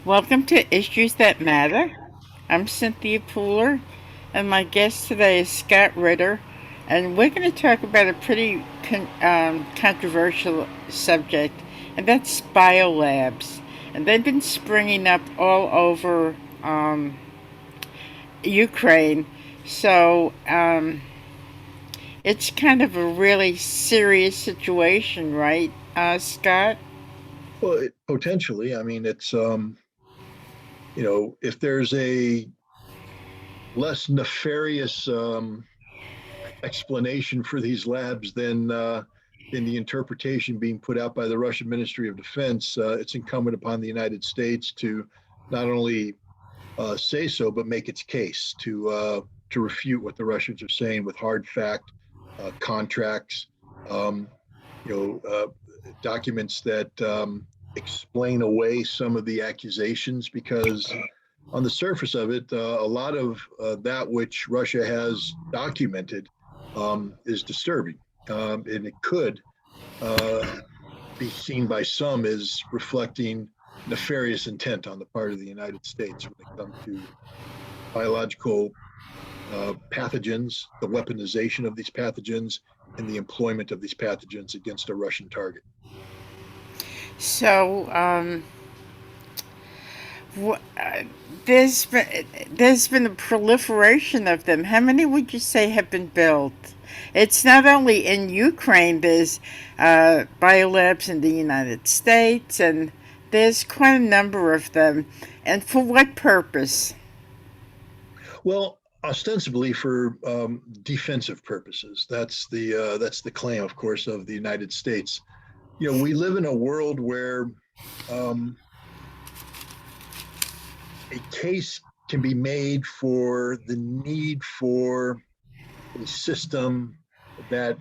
Welcome to Issues That Matter. I'm Cynthia Pooler, and my guest today is Scott Ritter, and we're going to talk about a pretty controversial subject, and that's biolabs. And they've been springing up all over Ukraine, so it's kind of a really serious situation, right, Scott? Well, potentially. I mean, if there's a less nefarious explanation for these labs than the interpretation being put out by the Russian Ministry of Defense, it's incumbent upon the United States to not only say so, but make its case to refute what the Russians are saying with hard fact, contracts, um, you know, uh, documents that explain away some of the accusations because on the surface of it, a lot of that which Russia has documented is disturbing. And it could uh, be seen by some as reflecting nefarious intent on the part of the United States when it comes to biological pathogens, the weaponization of these pathogens, and the employment of these pathogens against a Russian target. So, Wh- uh, there's been a proliferation of them. How many would you say have been built? It's not only in Ukraine. There's biolabs in the United States, and there's quite a number of them. And for what purpose? Well, ostensibly for defensive purposes. That's the claim, of course, of the United States. We live in a world where um, a case can be made for the need for a system that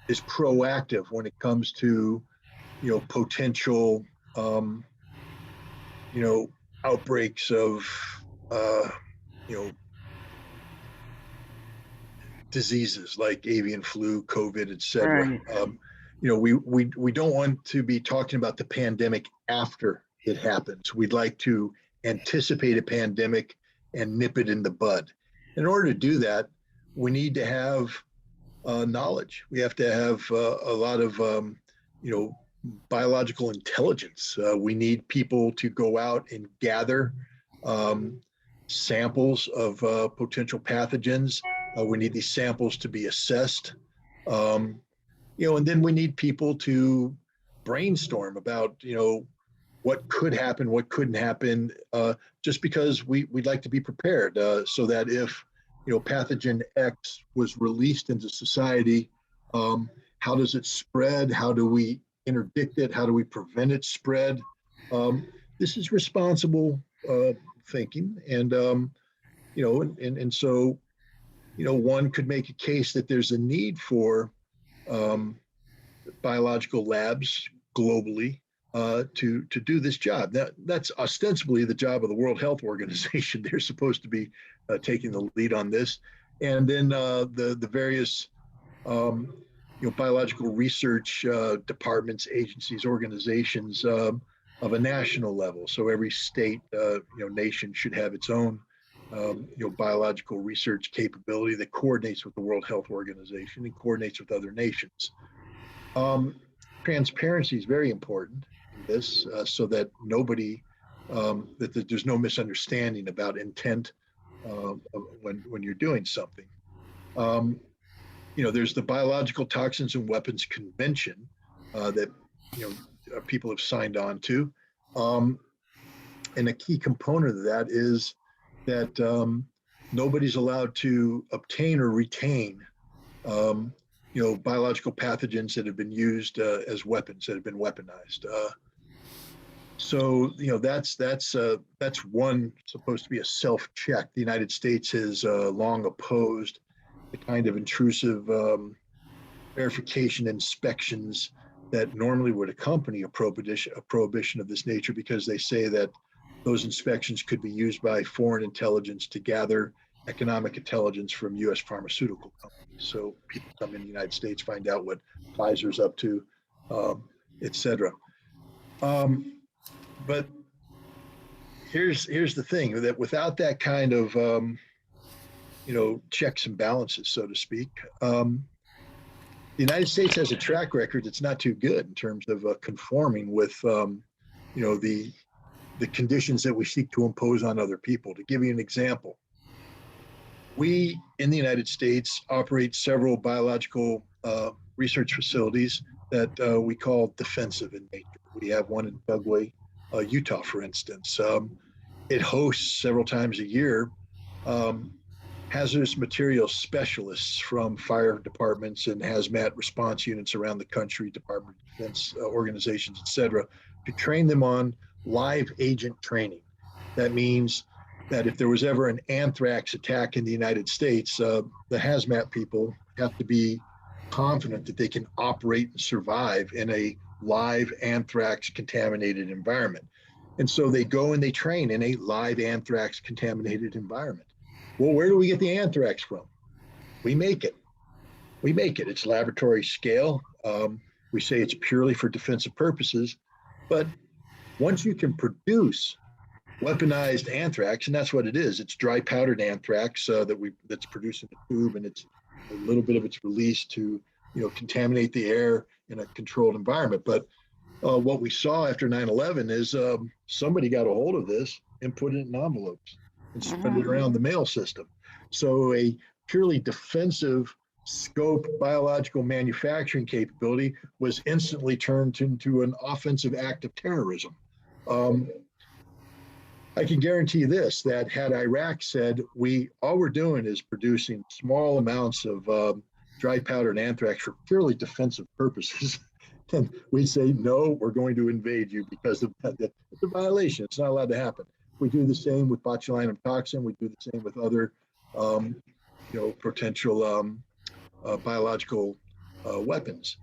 is proactive when it comes to potential um, you know outbreaks of uh, you know diseases like avian flu, COVID, etc. Right. We don't want to be talking about the pandemic after it happens. We'd like to anticipate a pandemic and nip it in the bud. In order to do that, we need to have knowledge. We have to have a lot of you know biological intelligence. We need people to go out and gather um, samples of potential pathogens. We need these samples to be assessed. Um, and then we need people to brainstorm about, what could happen, what couldn't happen, just because we'd like to be prepared so that if, pathogen X was released into society, um, how does it spread? How do we interdict it? How do we prevent its spread? Um, this is responsible thinking. And so, one could make a case that there's a need for um, biological labs globally to do this job. That's ostensibly the job of the World Health Organization. They're supposed to be taking the lead on this, and then the various um, biological research departments, agencies, organizations of a national level. So every state, nation should have its own biological research capability that coordinates with the World Health Organization and coordinates with other nations. Um, Transparency is very important in this, so that there's no misunderstanding about intent when you're doing something. Um, there's the Biological Toxins and Weapons Convention that people have signed on to, um, and a key component of that is that nobody's allowed to obtain or retain um, biological pathogens that have been used as weapons that have been weaponized. So that's one supposed to be a self check. The United States has long opposed the kind of intrusive verification inspections that normally would accompany a prohibition of this nature because they say that those inspections could be used by foreign intelligence to gather economic intelligence from U.S. pharmaceutical companies. So people come in the United States, find out what Pfizer's up to, et cetera. Um, but here's the thing, that without that kind of checks and balances, so to speak, the United States has a track record that's not too good in terms of conforming with the conditions that we seek to impose on other people. To give you an example, we in the United States operate several biological research facilities that we call defensive in nature. We have one in Dugway, Utah, for instance. It hosts several times a year um, hazardous materials specialists from fire departments and hazmat response units around the country, Department of Defense organizations, et cetera, to train them on live agent training. That means that if there was ever an anthrax attack in the United States, the hazmat people have to be confident that they can operate and survive in a live anthrax contaminated environment. And so they go and they train in a live anthrax contaminated environment. Well, where do we get the anthrax from? We make it. We make it. It's laboratory scale. We say it's purely for defensive purposes. But once you can produce weaponized anthrax, and that's what it is. It's dry powdered anthrax that's produced in a tube, and it's a little bit of it's released to contaminate the air in a controlled environment. But what we saw after 9/11 is somebody got a hold of this and put it in envelopes and spread it around the mail system. So a purely defensive scope biological manufacturing capability was instantly turned into an offensive act of terrorism. I can guarantee this, that had Iraq said, all we're doing is producing small amounts of dry powdered anthrax for purely defensive purposes, then we'd say, no, we're going to invade you because it's a violation. It's not allowed to happen. We do the same with botulinum toxin. We do the same with other, potential biological weapons.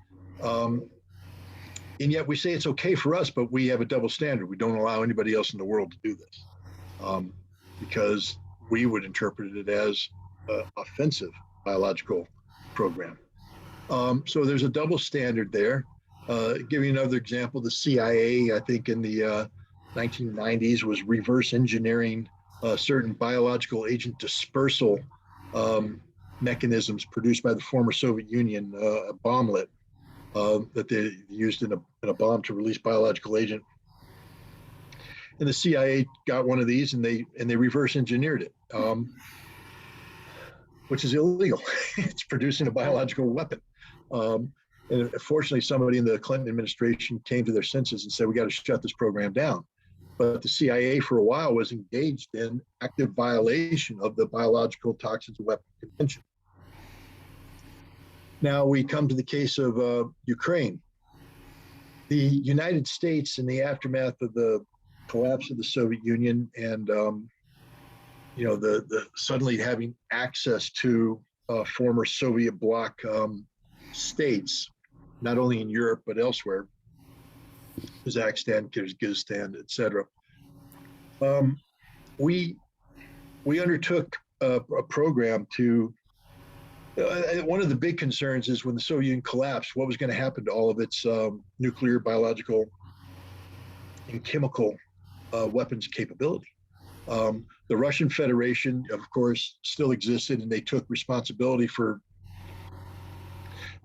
And yet we say it's okay for us, but we have a double standard. We don't allow anybody else in the world to do this because we would interpret it as an offensive biological program. So there's a double standard there. Give you another example, the CIA, I think in the 1990s, was reverse engineering certain biological agent dispersal mechanisms produced by the former Soviet Union, a bomblet that they used in a bomb to release biological agent. And the CIA got one of these and they reverse engineered it, which is illegal. It's producing a biological weapon. And fortunately, somebody in the Clinton administration came to their senses and said, we got to shut this program down. But the CIA for a while was engaged in active violation of the Biological Toxins and Weapons Convention. Now we come to the case of Ukraine. The United States, in the aftermath of the collapse of the Soviet Union and the suddenly having access to former Soviet bloc states, not only in Europe but elsewhere, Kazakhstan, Kyrgyzstan, etc. We undertook a program to. One of the big concerns is when the Soviet Union collapsed, what was going to happen to all of its nuclear, biological, and chemical weapons capability. The Russian Federation, of course, still existed, and they took responsibility for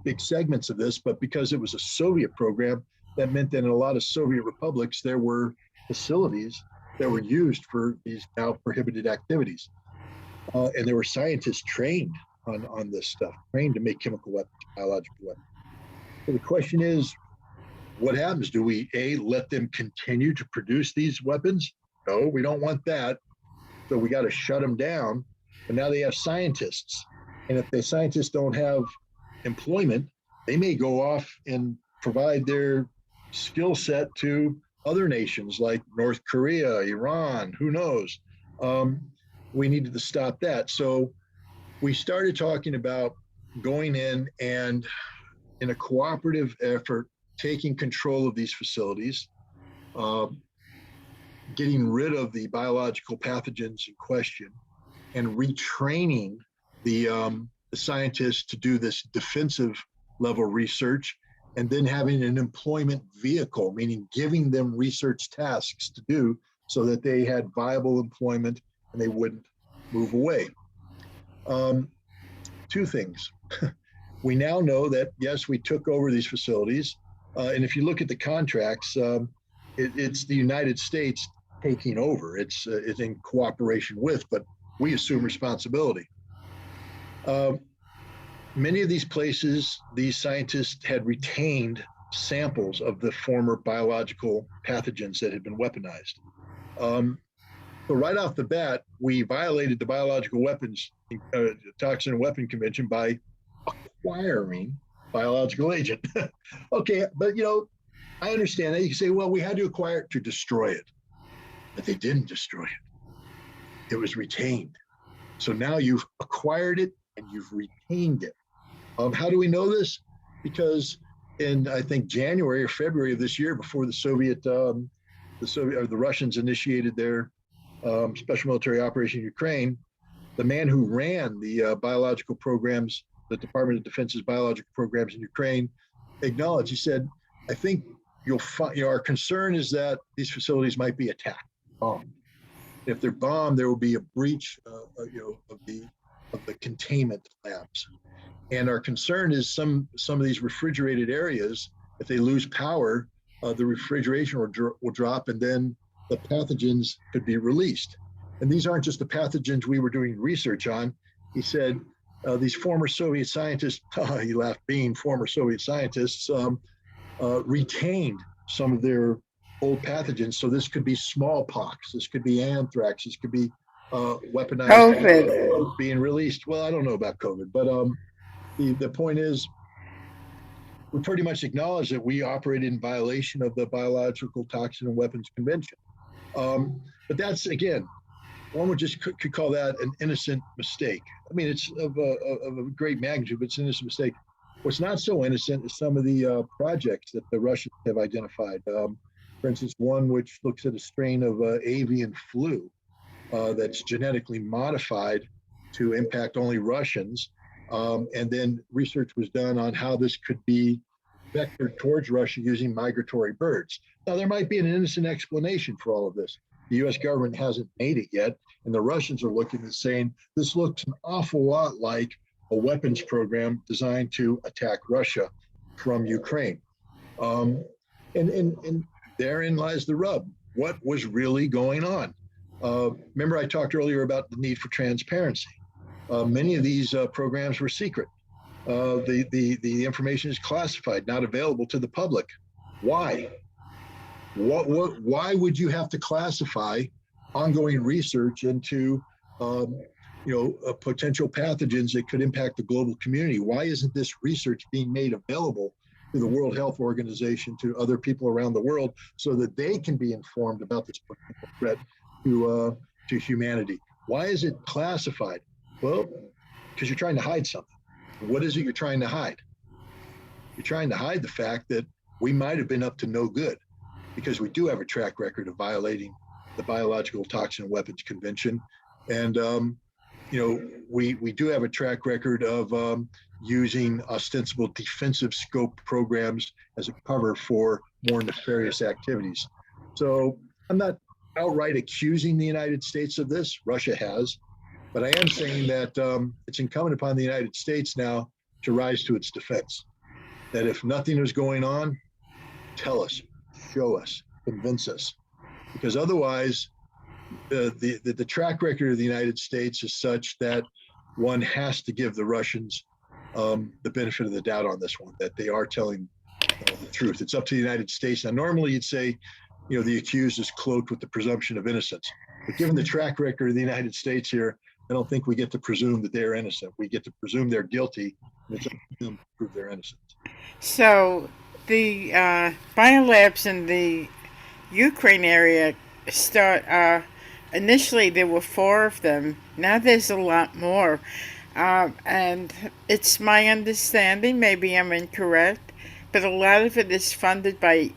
big segments of this, but because it was a Soviet program, that meant that in a lot of Soviet republics, there were facilities that were used for these now prohibited activities. And there were scientists trained on this stuff, trained to make chemical weapons, biological weapons. So the question is, what happens? Do we, let them continue to produce these weapons? No, we don't want that. So we got to shut them down. But now they have scientists. And if the scientists don't have employment, they may go off and provide their skill set to other nations like North Korea, Iran, who knows? We needed to stop that. So we started talking about going in and, in a cooperative effort, taking control of these facilities, getting rid of the biological pathogens in question, and retraining the scientists to do this defensive level research, and then having an employment vehicle, meaning giving them research tasks to do so that they had viable employment and they wouldn't move away. Two things. We now know that, yes, we took over these facilities. And if you look at the contracts, it's the United States taking over. It's in cooperation with, but we assume responsibility. Many of these places, these scientists had retained samples of the former biological pathogens that had been weaponized. So right off the bat, we violated the Biological Weapons Toxin and Weapon Convention by acquiring biological agent. Okay, but I understand that. You can say, well, we had to acquire it to destroy it, but they didn't destroy it. It was retained. So now you've acquired it and you've retained it. How do we know this? Because in, I think, January or February of this year, before the Russians initiated their special military operation in Ukraine, the man who ran the biological programs, the Department of Defense's biological programs in Ukraine, acknowledged. He said, "I think you'll find. Our concern is that these facilities might be attacked, bombed. If they're bombed, there will be a breach, of the containment labs. And our concern is some of these refrigerated areas, if they lose power, the refrigeration will drop, and then the pathogens could be released. And these aren't just the pathogens we were doing research on." He said, these former Soviet scientists, he laughed, being former Soviet scientists, retained some of their old pathogens. So this could be smallpox, this could be anthrax, this could be weaponized COVID. being released. Well, I don't know about COVID, but the point is, we pretty much acknowledge that we operated in violation of the Biological Toxin and Weapons Convention. But that's, again, one would just could call that an innocent mistake. I mean, it's of a great magnitude, but it's an innocent mistake. What's not so innocent is some of the projects that the Russians have identified. For instance, one which looks at a strain of avian flu that's genetically modified to impact only Russians. And then research was done on how this could be vectored towards Russia using migratory birds. Now, there might be an innocent explanation for all of this. The US government hasn't made it yet, and the Russians are looking and saying, this looks an awful lot like a weapons program designed to attack Russia from Ukraine. And therein lies the rub. What was really going on? Remember, I talked earlier about the need for transparency. Many of these programs were secret. The information is classified, not available to the public. Why? Why would you have to classify ongoing research into potential pathogens that could impact the global community? Why isn't this research being made available to the World Health Organization, to other people around the world, so that they can be informed about this potential threat to humanity? Why is it classified? Well, because you're trying to hide something. What is it you're trying to hide? You're trying to hide the fact that we might have been up to no good, because we do have a track record of violating the Biological Toxin and Weapons Convention. And, we do have a track record of using ostensible defensive scope programs as a cover for more nefarious activities. So I'm not outright accusing the United States of this. Russia has. But I am saying that it's incumbent upon the United States now to rise to its defense. That if nothing is going on, tell us, show us, convince us. Because otherwise, the track record of the United States is such that one has to give the Russians the benefit of the doubt on this one, that they are telling the truth. It's up to the United States. Now, normally you'd say, the accused is cloaked with the presumption of innocence. But given the track record of the United States here, I don't think we get to presume that they're innocent. We get to presume they're guilty, and it's up to them to prove their innocence. So the biolabs in the Ukraine area start. Initially, there were 4 of them. Now there's a lot more, and it's my understanding. Maybe I'm incorrect, but a lot of it is funded by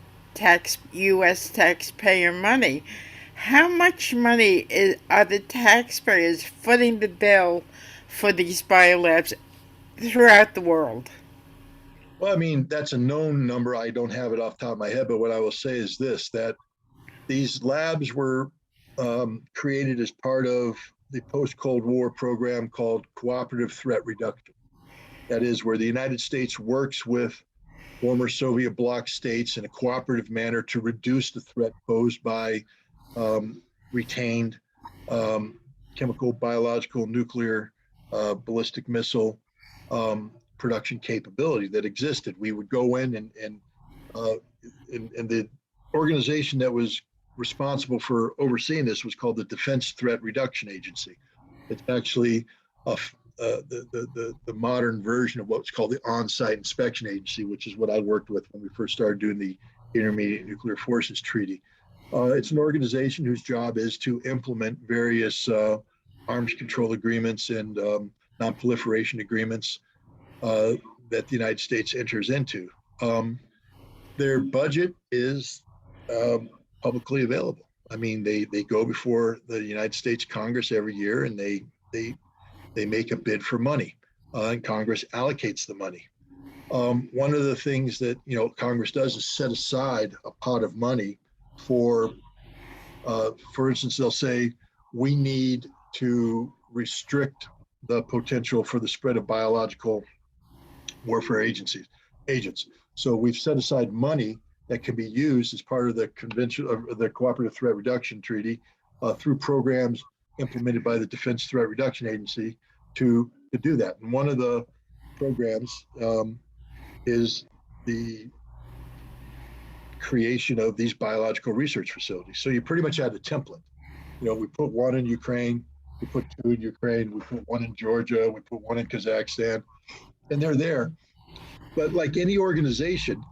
U.S. taxpayer money. How much money are the taxpayers footing the bill for these biolabs throughout the world? Well, I mean, that's a known number. I don't have it off the top of my head, but what I will say is this, that these labs were created as part of the post-Cold War program called Cooperative Threat Reduction. That is where the United States works with former Soviet bloc states in a cooperative manner to reduce the threat posed by retained um, chemical, biological, nuclear, ballistic missile production capability that existed. We would go in uh, and the organization that was responsible for overseeing this was called the Defense Threat Reduction Agency. It's actually the modern version of what's called the On-Site Inspection Agency, which is what I worked with when we first started doing the Intermediate Nuclear Forces Treaty. It's an organization whose job is to implement various arms control agreements and non-proliferation agreements that the United States enters into. Their budget is publicly available. I mean, they go before the United States Congress every year, and they make a bid for money, and Congress allocates the money. One of the things that Congress does is set aside a pot of money for instance, they'll say we need to restrict the potential for the spread of biological warfare agents. So we've set aside money that can be used as part of the convention of the Cooperative Threat Reduction Treaty through programs implemented by the Defense Threat Reduction Agency to do that. And one of the programs is the creation of these biological research facilities. So you pretty much had a template. We put one in Ukraine, we put two in Ukraine, we put one in Georgia, we put one in Kazakhstan, and they're there. But like any organization,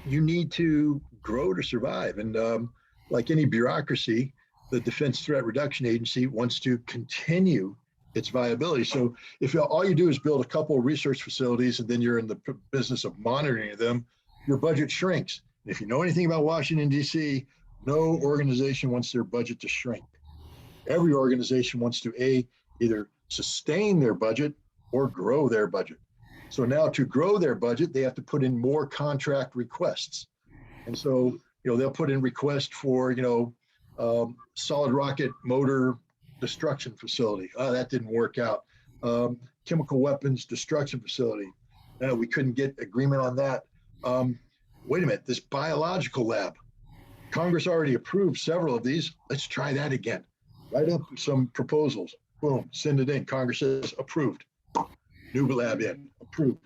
you need to grow to survive. And like any bureaucracy, the Defense Threat Reduction Agency wants to continue its viability. So if all you do is build a couple of research facilities and then you're in the business of monitoring them, your budget shrinks. And if you know anything about Washington, D.C., no organization wants their budget to shrink. Every organization wants to either sustain their budget or grow their budget. So now to grow their budget, they have to put in more contract requests. And so, they'll put in requests for, solid rocket motor destruction facility. Oh, that didn't work out. Chemical weapons destruction facility. No, we couldn't get agreement on that. Wait a minute, this biological lab. Congress already approved several of these. Let's try that again. Write up some proposals. Boom, send it in. Congress says approved. New lab in, approved.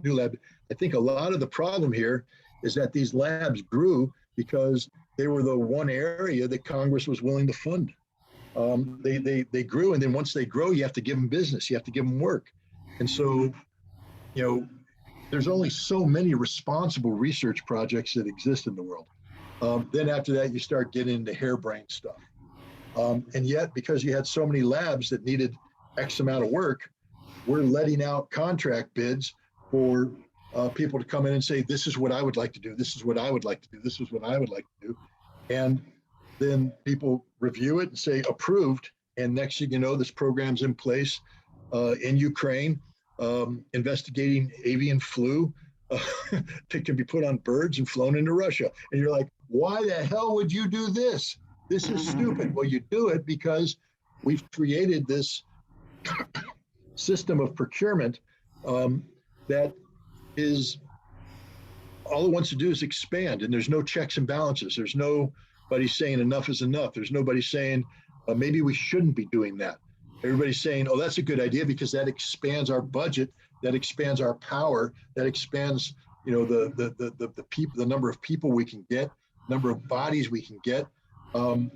New lab. I think a lot of the problem here is that these labs grew because they were the one area that Congress was willing to fund. They grew, and then once they grow, you have to give them business. You have to give them work. And so, there's only so many responsible research projects that exist in the world. Then after that, you start getting into harebrained stuff. And yet, because you had so many labs that needed X amount of work, we're letting out contract bids for people to come in and say, this is what I would like to do. This is what I would like to do. This is what I would like to do. And then people review it and say approved. And next thing you know, this program's in place in Ukraine, investigating avian flu that can be put on birds and flown into Russia. And you're like, why the hell would you do this? This is stupid. Well, you do it because we've created this system of procurement that is all it wants to do is expand, and there's no checks and balances. There's nobody saying enough is enough. There's nobody saying maybe we shouldn't be doing that. Everybody's saying, oh, that's a good idea because that expands our budget, that expands our power, that expands the people, the number of people we can get, number of bodies we can get. And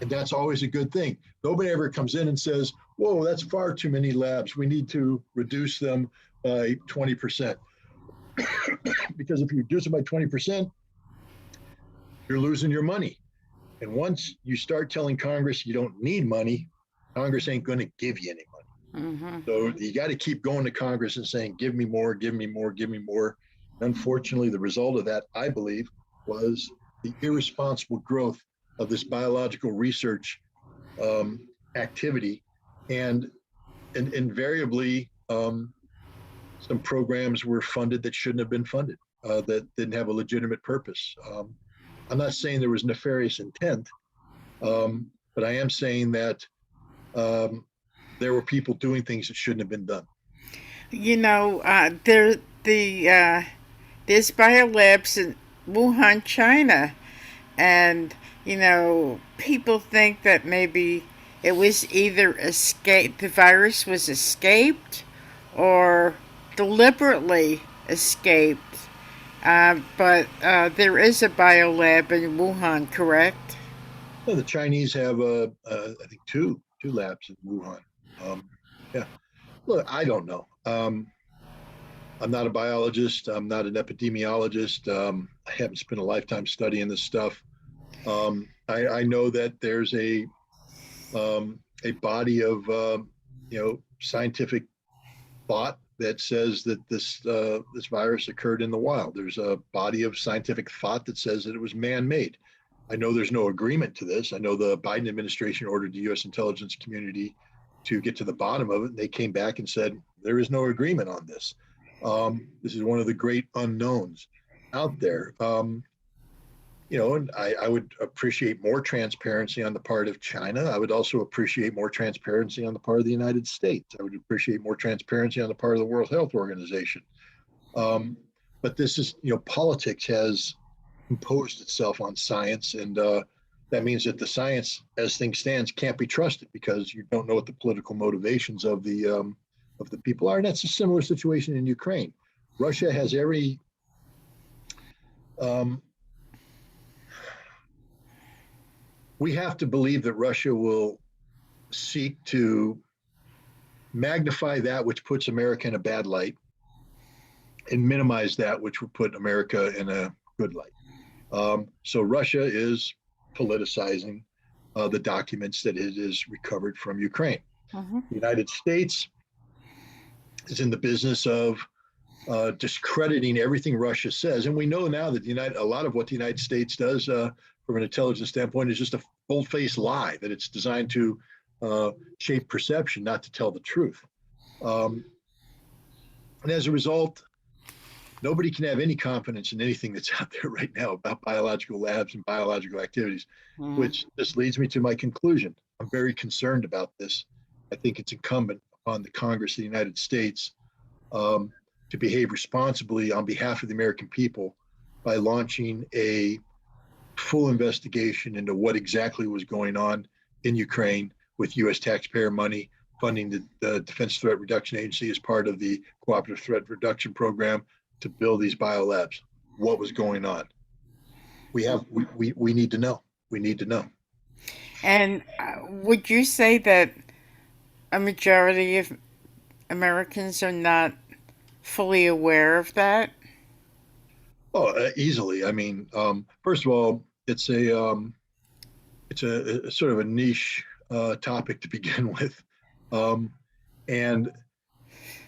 that's always a good thing. Nobody ever comes in and says, whoa, that's far too many labs. We need to reduce them by 20%. Because if you reduce it by 20%, you're losing your money. And once you start telling Congress you don't need money, Congress ain't going to give you any money. Mm-hmm. So you got to keep going to Congress and saying, give me more, give me more, give me more. And unfortunately, the result of that, I believe, was the irresponsible growth of this biological research activity, and invariably some programs were funded that shouldn't have been funded, that didn't have a legitimate purpose. I'm not saying there was nefarious intent, But I am saying that um, there were people doing things that shouldn't have been done. You know, there's biolabs in Wuhan, China, and people think that maybe it was either escaped, the virus was escaped, or deliberately escaped. But there is a biolab in Wuhan, correct? Well, the Chinese have, I think, two labs in Wuhan. Um, yeah. Look, I don't know. I'm not a biologist. I'm not an epidemiologist. I haven't spent a lifetime studying this stuff. I know that there's a body of scientific thought that says that this virus occurred in the wild. There's a body of scientific thought that says that it was man-made. I know there's no agreement to this. I know the Biden administration ordered the U.S. intelligence community to get to the bottom of it, and they came back and said there is no agreement on this. This is one of the great unknowns out there. And I would appreciate more transparency on the part of China. I would also appreciate more transparency on the part of the United States. I would appreciate more transparency on the part of the World Health Organization. Um, but this is, politics has imposed itself on science, and that means that the science, as things stands, can't be trusted because you don't know what the political motivations of the people are. And that's a similar situation in Ukraine. Russia has every um, we have to believe that Russia will seek to magnify that which puts America in a bad light and minimize that which would put America in a good light. So Russia is politicizing the documents that it has recovered from Ukraine. Mm-hmm. The United States is in the business of discrediting everything Russia says, and we know now that a lot of what the United States does from an intelligence standpoint is just a full-faced lie that it's designed to shape perception, not to tell the truth. Um, and as a result, nobody can have any confidence in anything that's out there right now about biological labs and biological activities, Mm-hmm. which just leads me to my conclusion. I'm very concerned about this. I think it's incumbent upon the Congress of the United States um, to behave responsibly on behalf of the American people by launching a full investigation into what exactly was going on in Ukraine with U.S. taxpayer money, funding the Defense Threat Reduction Agency as part of the Cooperative Threat Reduction Program to build these biolabs. What was going on? We need to know. We need to know. And would you say that a majority of Americans are not fully aware of that? Oh, easily. I mean, first of all, it's a sort of a niche topic to begin with, um, and,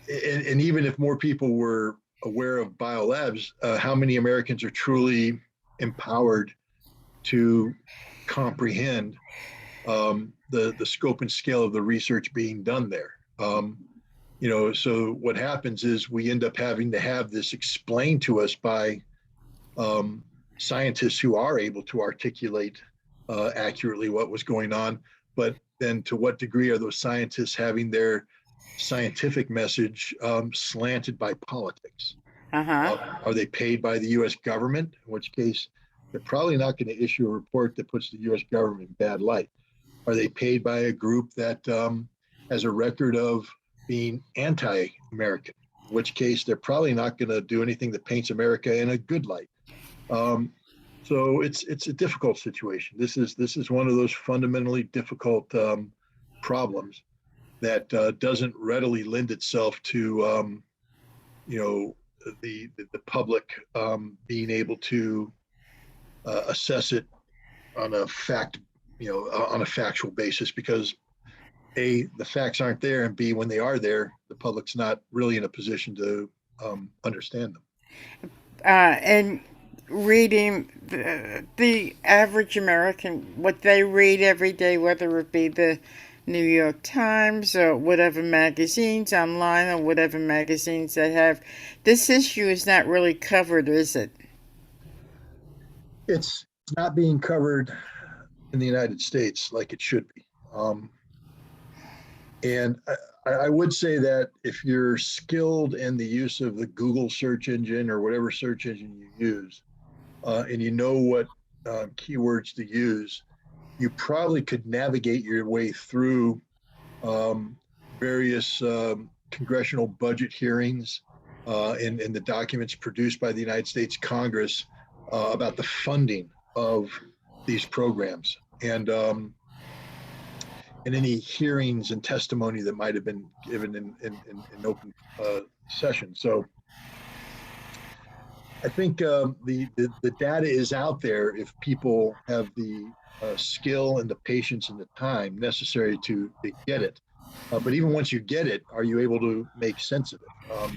and even if more people were aware of biolabs, how many Americans are truly empowered to comprehend the scope and scale of the research being done there? So what happens is we end up having to have this explained to us by um, scientists who are able to articulate accurately what was going on. But then, to what degree are those scientists having their scientific message slanted by politics? Uh huh. Are they paid by the U.S. government? In which case, they're probably not going to issue a report that puts the U.S. government in bad light. Are they paid by a group that has a record of being anti-American? In which case, they're probably not going to do anything that paints America in a good light. Um, so it's a difficult situation. This is one of those fundamentally difficult problems that doesn't readily lend itself to you know the public being able to assess it on a on a factual basis because a the facts aren't there, and b when they are there, the public's not really in a position to understand them. And reading the average American, what they read every day, whether it be the New York Times or whatever magazines online or whatever magazines they have, this issue is not really covered, is it? It's not being covered in the United States like it should be. And I would say that if you're skilled in the use of the Google search engine or whatever search engine you use, and you know what keywords to use, you probably could navigate your way through um, various congressional budget hearings and the documents produced by the United States Congress about the funding of these programs. And any hearings and testimony that might have been given in open session. So I think the data is out there if people have the skill and the patience and the time necessary to get it. But even once you get it, are you able to make sense of it?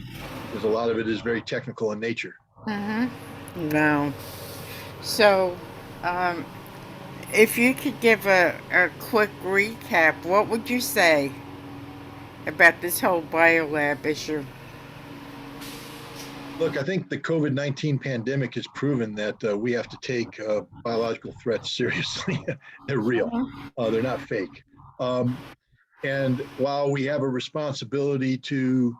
Because a lot of it is very technical in nature. Mm-hmm. No. So, um, if you could give a quick recap, what would you say about this whole biolab issue? Look, I think the COVID-19 pandemic has proven that we have to take biological threats seriously. They're real, Mhm. they're not fake. Um, and while we have a responsibility to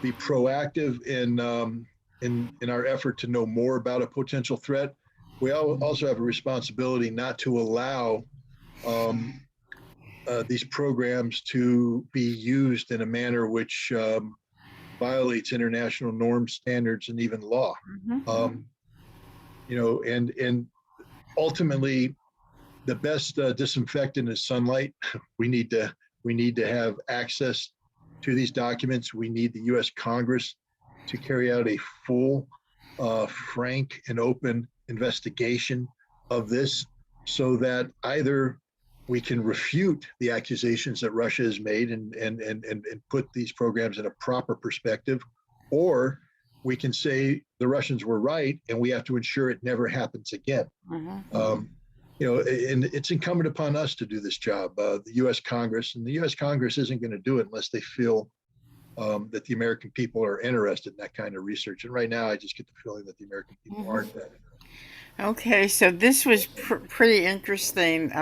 be proactive in our effort to know more about a potential threat, we also have a responsibility not to allow um, these programs to be used in a manner which violates international norms, standards, and even law. Mhm. Um, and ultimately, the best disinfectant is sunlight. We need to we need to have access to these documents. We need the U.S. Congress to carry out a full, frank, and open investigation of this, so that either we can refute the accusations that Russia has made and put these programs in a proper perspective, or we can say the Russians were right and we have to ensure it never happens again. Mhm. Um, and it's incumbent upon us to do this job, the U.S. Congress, and the U.S. Congress isn't going to do it unless they feel that the American people are interested in that kind of research. And right now, I just get the feeling that the American people aren't Mhm. that interested. Okay, so this was pretty interesting.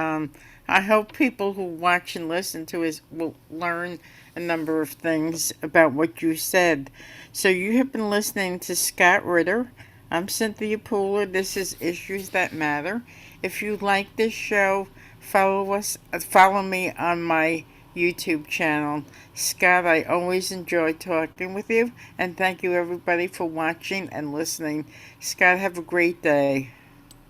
I hope people who watch and listen to us will learn a number of things about what you said. So you have been listening to Scott Ritter. I'm Cynthia Pooler. This is Issues That Matter. If you like this show, follow me on my YouTube channel. Scott, I always enjoy talking with you, and thank you everybody for watching and listening. Scott, have a great day.